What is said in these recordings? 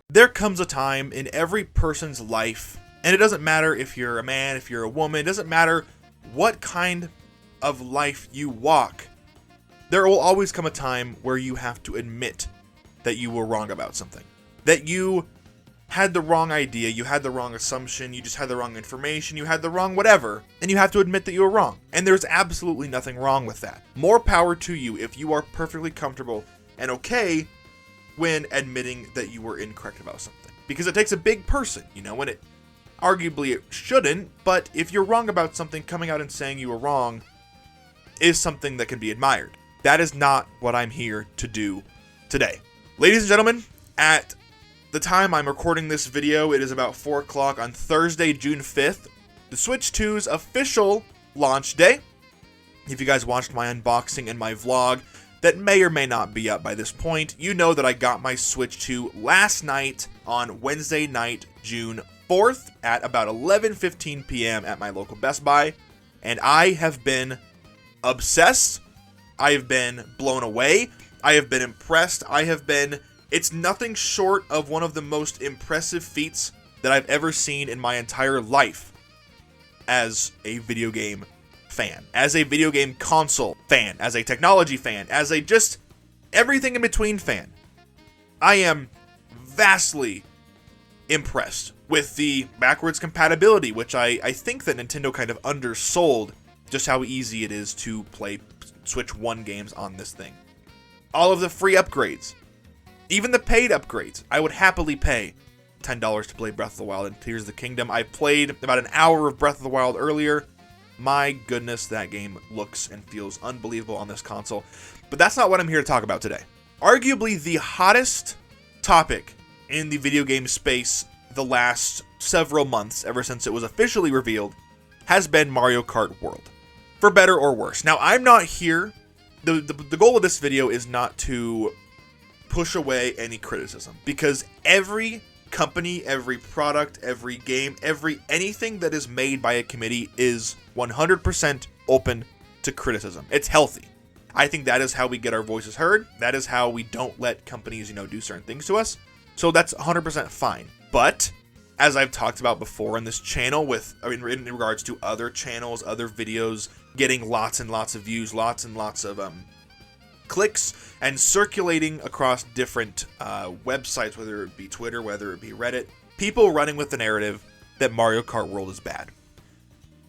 There comes a time in every person's life, and it doesn't matter if you're a man, if you're a woman, it doesn't matter what kind of life you walk. There will always come a time where you have to admit that you were wrong about something. That you had the wrong idea, you had the wrong assumption, you just had the wrong information, you had the wrong whatever, and you have to admit that you were wrong. And there's absolutely nothing wrong with that. More power to you if you are perfectly comfortable and okay when admitting that you were incorrect about something. Because it takes a big person, and it arguably it shouldn't, but if you're wrong about something, coming out and saying you were wrong is something that can be admired. That is not what I'm here to do today. Ladies and gentlemen, at the time I'm recording this video, it is about 4 o'clock on Thursday, June 5th, the Switch 2's official launch day. If you guys watched my unboxing and my vlog, that may or may not be up by this point, you know that I got my Switch 2 last night on Wednesday night, June 4th at about 11:15 p.m. at my local Best Buy, and I have been obsessed. I have been blown away. I have been impressed. It's nothing short of one of the most impressive feats that I've ever seen in my entire life as a video game fan, as a video game console fan, as a technology fan, as a just everything in between fan. I am vastly impressed with the backwards compatibility, which I think that Nintendo kind of undersold just how easy it is to play Switch 1 games on this thing. All of the free upgrades, even the paid upgrades. I would happily pay $10 to play Breath of the Wild and Tears of the Kingdom. I played about an hour of Breath of the Wild earlier. My goodness, that game looks and feels unbelievable on this console. But that's not what I'm here to talk about today. Arguably the hottest topic in the video game space the last several months, ever since it was officially revealed, has been Mario Kart World. For better or worse. Now, I'm not here. The goal of this video is not to push away any criticism, because every company, every product, every game, anything that is made by a committee is 100% open to criticism. It's healthy. I think that is how we get our voices heard. That is how we don't let companies, do certain things to us. So that's 100% fine. But as I've talked about before on this channel in regards to other channels, other videos getting lots and lots of views, lots and lots of clicks, and circulating across different websites, whether it be Twitter, whether it be Reddit, people running with the narrative that Mario Kart World is bad.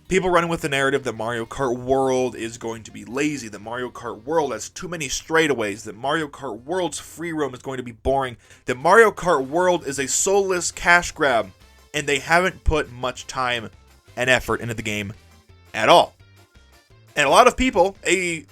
People running with the narrative that Mario Kart World is going to be lazy, that Mario Kart World has too many straightaways, that Mario Kart World's free roam is going to be boring, that Mario Kart World is a soulless cash grab, and they haven't put much time and effort into the game at all. And a lot of people, a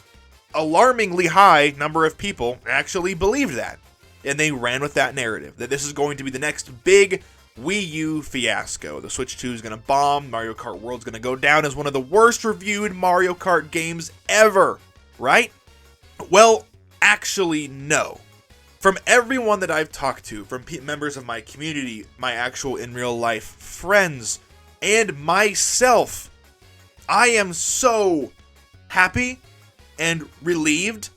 alarmingly high number of people, actually believed that. And they ran with that narrative, that this is going to be the next big Wii U fiasco. The Switch 2 is going to bomb. Mario Kart World is going to go down as one of the worst reviewed Mario Kart games ever, right? Well, actually, no. From everyone that I've talked to, from members of my community, my actual in real life friends, and myself, I am so happy and relieved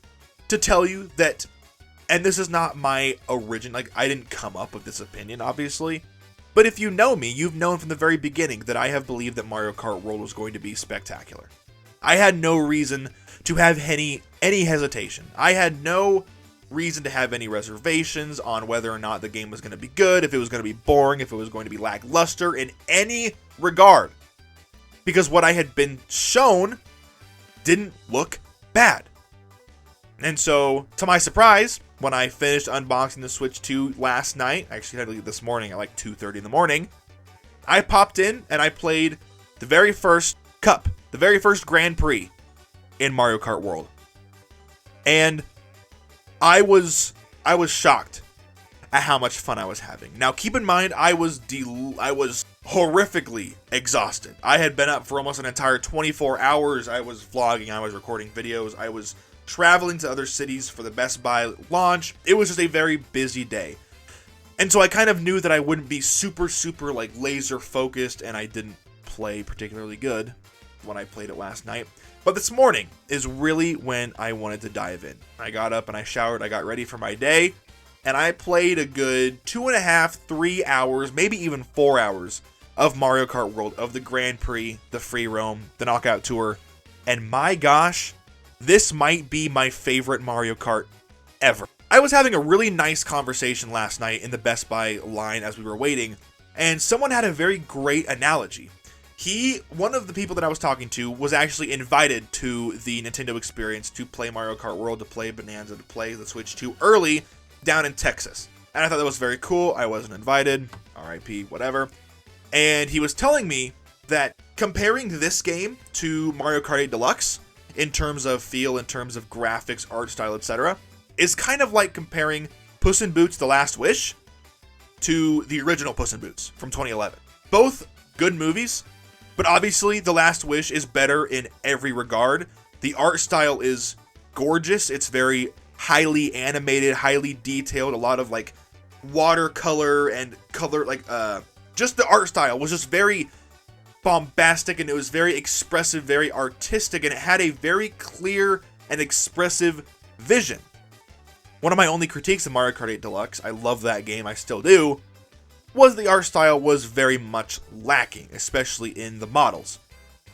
to tell you that, and this is not my origin, I didn't come up with this opinion, obviously, but if you know me, you've known from the very beginning that I have believed that Mario Kart World was going to be spectacular. I had no reason to have any hesitation. I had no reason to have any reservations on whether or not the game was going to be good, if it was going to be boring, if it was going to be lackluster in any regard. Because what I had been shown didn't look bad. And so, to my surprise, when I finished unboxing the Switch 2 last night, I actually had to leave this morning at 2:30 in the morning, I popped in and I played the very first cup, the very first Grand Prix in Mario Kart World. And I was shocked at how much fun I was having. Now, keep in mind, I was horrifically exhausted. I had been up for almost an entire 24 hours. I was vlogging, I was recording videos, I was traveling to other cities for the Best Buy launch. It was just a very busy day. And so I kind of knew that I wouldn't be super laser focused, and I didn't play particularly good when I played it last night. But this morning is really when I wanted to dive in. I got up and I showered, I got ready for my day, and I played a good 2.5, 3 hours, maybe even 4 hours of Mario Kart World, of the Grand Prix, the Free Roam, the Knockout Tour, and my gosh, this might be my favorite Mario Kart ever. I was having a really nice conversation last night in the Best Buy line as we were waiting, and someone had a very great analogy. One of the people that I was talking to was actually invited to the Nintendo experience to play Mario Kart World, to play Bonanza, to play the Switch 2 early down in Texas. And I thought that was very cool. I wasn't invited, RIP, whatever. And he was telling me that comparing this game to Mario Kart 8 Deluxe, in terms of feel, in terms of graphics, art style, etc., is kind of like comparing Puss in Boots: The Last Wish to the original Puss in Boots from 2011. Both good movies, but obviously The Last Wish is better in every regard. The art style is gorgeous. It's very highly animated, highly detailed, a lot of like watercolor and color, like just the art style was just very bombastic, and it was very expressive, very artistic, and it had a very clear and expressive vision. One of my only critiques of Mario Kart 8 Deluxe, I love that game, I still do, was the art style was very much lacking, especially in the models.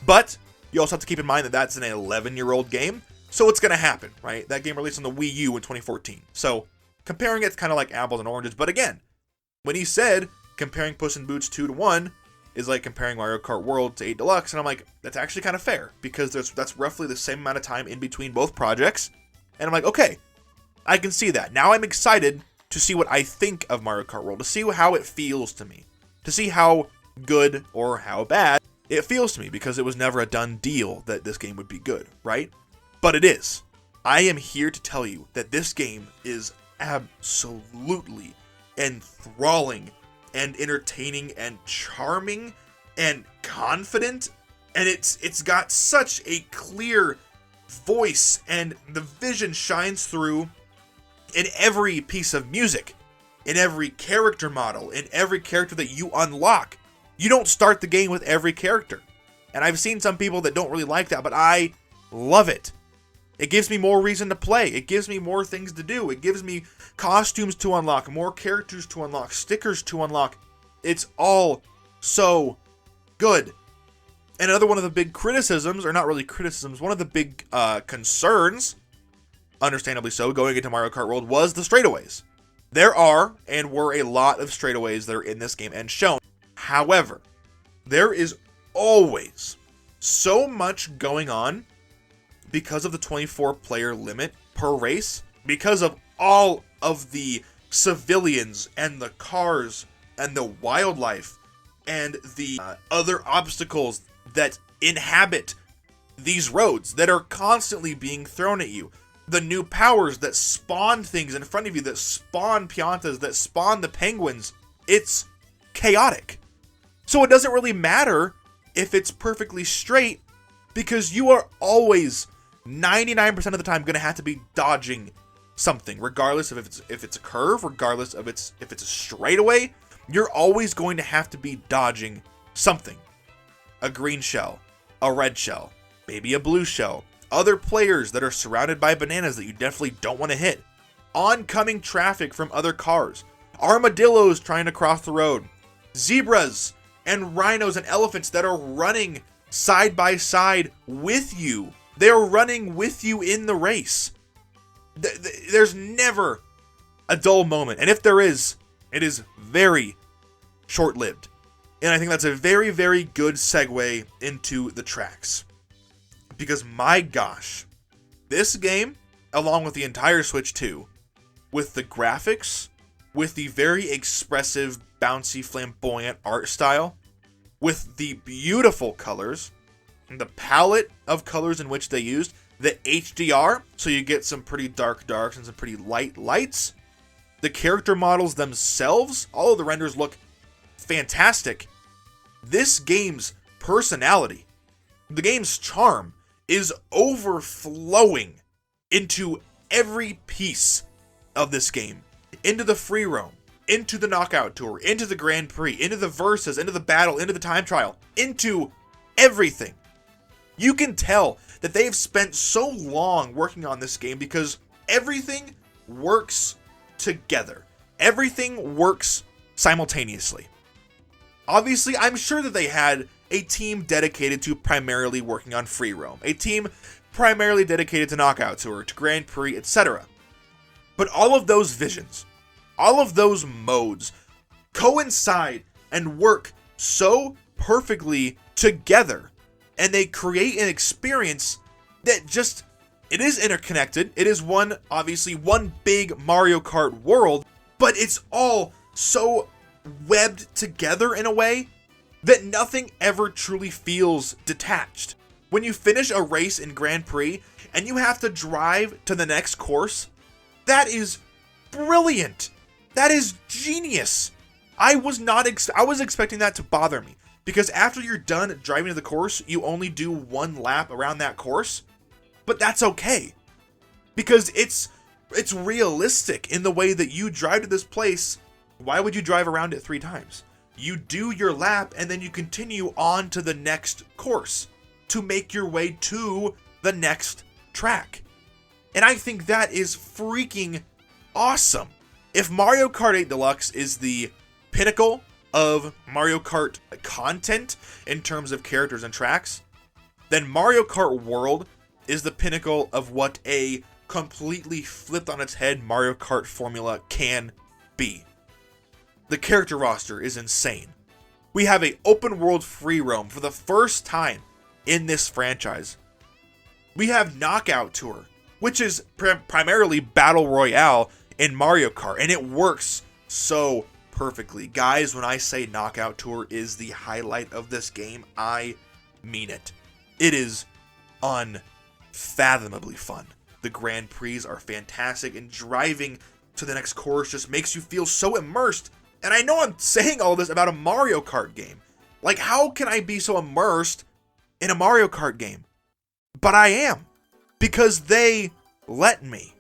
But you also have to keep in mind that that's an 11-year-old game, so it's going to happen, right? That game released on the Wii U in 2014. So comparing it's kind of like apples and oranges. But again, when he said comparing Puss in Boots 2 to 1 is like comparing Mario Kart World to 8 Deluxe, and I'm like, that's actually kind of fair, because that's roughly the same amount of time in between both projects. And I'm like, okay, I can see that. Now I'm excited to see what I think of Mario Kart World, to see how it feels to me, to see how good or how bad it feels to me, because it was never a done deal that this game would be good, right? But it is. I am here to tell you that this game is absolutely enthralling and entertaining and charming and confident, and it's got such a clear voice, and the vision shines through in every piece of music, in every character model, in every character that you unlock. You don't start the game with every character. And I've seen some people that don't really like that, but I love it. It gives me more reason to play. It gives me more things to do. It gives me costumes to unlock, more characters to unlock, stickers to unlock. It's all so good. And another one of the big criticisms, or not really criticisms, one of the big concerns, understandably so, going into Mario Kart World was the straightaways. There are and were a lot of straightaways that are in this game and shown. However, there is always so much going on because of the 24-player limit per race, because of all of the civilians and the cars and the wildlife and the other obstacles that inhabit these roads that are constantly being thrown at you. The new powers that spawn things in front of you, that spawn Piantas, that spawn the penguins. It's chaotic. So it doesn't really matter if it's perfectly straight, because you are always 99% of the time going to have to be dodging something, regardless of if it's a curve, regardless of if it's a straightaway. You're always going to have to be dodging something. A green shell, a red shell, maybe a blue shell, other players that are surrounded by bananas that you definitely don't want to hit, oncoming traffic from other cars, armadillos trying to cross the road, zebras and rhinos and elephants that are running side by side with you. They're running with you in the race. There's never a dull moment. And if there is, it is very short-lived. And I think that's a very, very good segue into the tracks. Because my gosh, this game, along with the entire Switch 2, with the graphics, with the very expressive, bouncy, flamboyant art style, with the beautiful colors, and the palette of colors in which they used, the HDR, so you get some pretty dark darks and some pretty light lights, the character models themselves, all of the renders look fantastic. This game's personality, the game's charm, is overflowing into every piece of this game. Into the free roam, into the knockout tour, into the Grand Prix, into the verses, into the battle, into the time trial, into everything. You can tell that they've spent so long working on this game because everything works together. Everything works simultaneously. Obviously, I'm sure that they had a team dedicated to primarily working on free roam, a team primarily dedicated to Knockout Tour, to Grand Prix, etc. But all of those visions, all of those modes coincide and work so perfectly together, and they create an experience that just, it is interconnected. It is obviously one big Mario Kart world, but it's all so webbed together in a way that nothing ever truly feels detached. When you finish a race in Grand Prix and you have to drive to the next course, that is brilliant. That is genius. I was expecting that to bother me, because after you're done driving to the course, you only do one lap around that course. But that's okay, because it's realistic in the way that you drive to this place. Why would you drive around it 3 times? You do your lap and then you continue on to the next course to make your way to the next track. And I think that is freaking awesome. If Mario Kart 8 Deluxe is the pinnacle of Mario Kart content in terms of characters and tracks, then Mario Kart World is the pinnacle of what a completely flipped on its head Mario Kart formula can be. The character roster is insane. We have an open world free roam for the first time in this franchise. We have Knockout Tour, which is primarily Battle Royale in Mario Kart, and it works so perfectly. Guys, when I say Knockout Tour is the highlight of this game, I mean it. It is unfathomably fun. The Grand Prix are fantastic, and driving to the next course just makes you feel so immersed. And I know I'm saying all this about a Mario Kart game. Like, how can I be so immersed in a Mario Kart game? But I am, because they let me.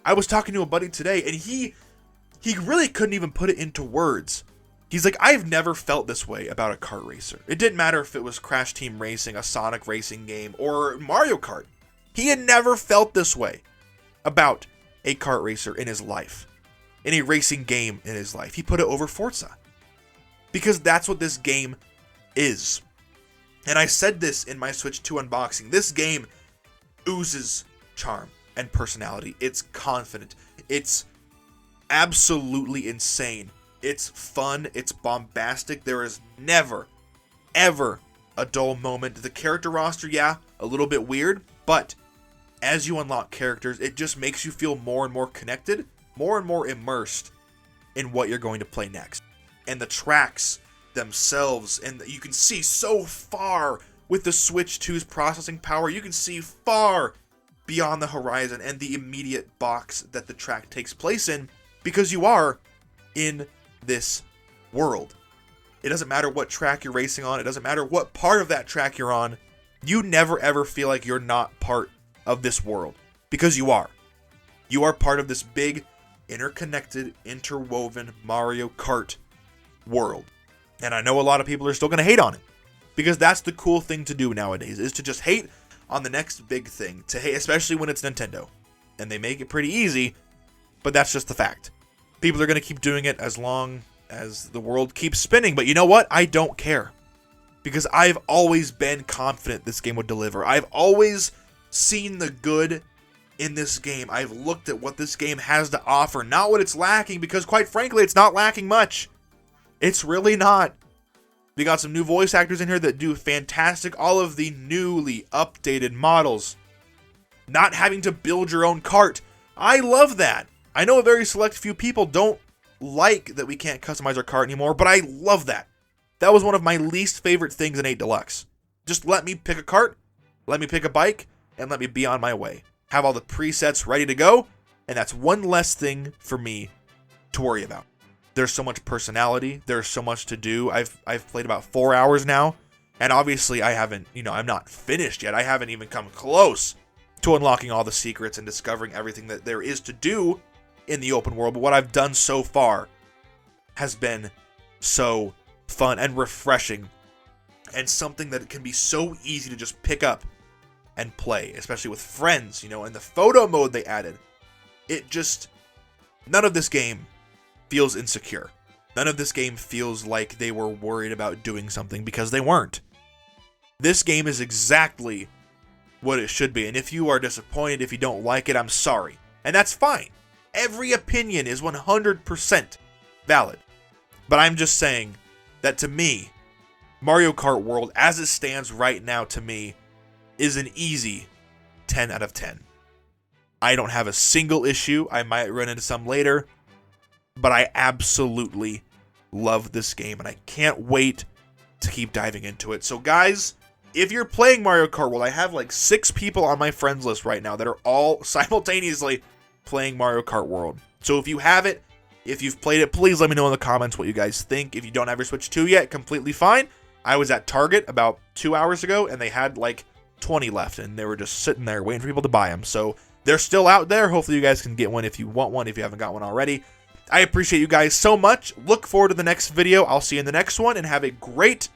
I was talking to a buddy today, and he really couldn't even put it into words. He's like, I've never felt this way about a kart racer. It didn't matter if it was Crash Team Racing, a Sonic racing game, or Mario Kart. He had never felt this way about a kart racer in his life, in a racing game in his life. He put it over Forza, because that's what this game is. And I said this in my Switch 2 unboxing. This game oozes charm and personality. It's confident. It's absolutely insane. It's fun. It's bombastic. There is never, ever a dull moment. The character roster, yeah, a little bit weird, but as you unlock characters, it just makes you feel more and more connected, more and more immersed in what you're going to play next. And the tracks themselves, and you can see so far with the Switch 2's processing power. You can see far beyond the horizon and the immediate box that the track takes place in, because you are in this world. It doesn't matter what track you're racing on. It doesn't matter what part of that track you're on. You never ever feel like you're not part of this world, because you are. You are part of this big, interconnected, interwoven Mario Kart world. And I know a lot of people are still going to hate on it, because that's the cool thing to do nowadays, is to just hate on the next big thing, to hate, especially when it's Nintendo. And they make it pretty easy, but that's just the fact. People are going to keep doing it as long as the world keeps spinning. But you know what? I don't care, because I've always been confident this game would deliver. I've always seen the good in this game. I've looked at what this game has to offer, not what it's lacking, because quite frankly, it's not lacking much. It's really not. We got some new voice actors in here that do fantastic. All of the newly updated models. Not having to build your own kart. I love that. I know a very select few people don't like that we can't customize our kart anymore, but I love that. That was one of my least favorite things in 8 Deluxe. Just let me pick a kart, let me pick a bike, and let me be on my way. Have all the presets ready to go, and that's one less thing for me to worry about. There's so much personality. There's so much to do. I've played about 4 hours now, and obviously I haven't, I'm not finished yet. I haven't even come close to unlocking all the secrets and discovering everything that there is to do in the open world. But what I've done so far has been so fun and refreshing, and something that can be so easy to just pick up and play, especially with friends, and the photo mode they added. None of this game feels insecure. None of this game feels like they were worried about doing something, because they weren't. This game is exactly what it should be, and if you are disappointed, if you don't like it, I'm sorry. And that's fine. Every opinion is 100% valid. But I'm just saying that to me, Mario Kart World, as it stands right now to me, is an easy 10 out of 10. I don't have a single issue. I might run into some later, but I absolutely love this game, and I can't wait to keep diving into it. So guys, if you're playing Mario Kart World, I have like 6 people on my friends list right now that are all simultaneously playing Mario Kart World. So if you have it, if you've played it, please let me know in the comments what you guys think. If you don't ever Switch 2 yet, completely fine. I was at Target about 2 hours ago, and they had like 20 left, and they were just sitting there waiting for people to buy them. So they're still out there. Hopefully you guys can get one if you want one, if you haven't got one already. I appreciate you guys so much. Look forward to the next video. I'll see you in the next one, and have a great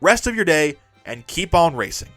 rest of your day, and keep on racing.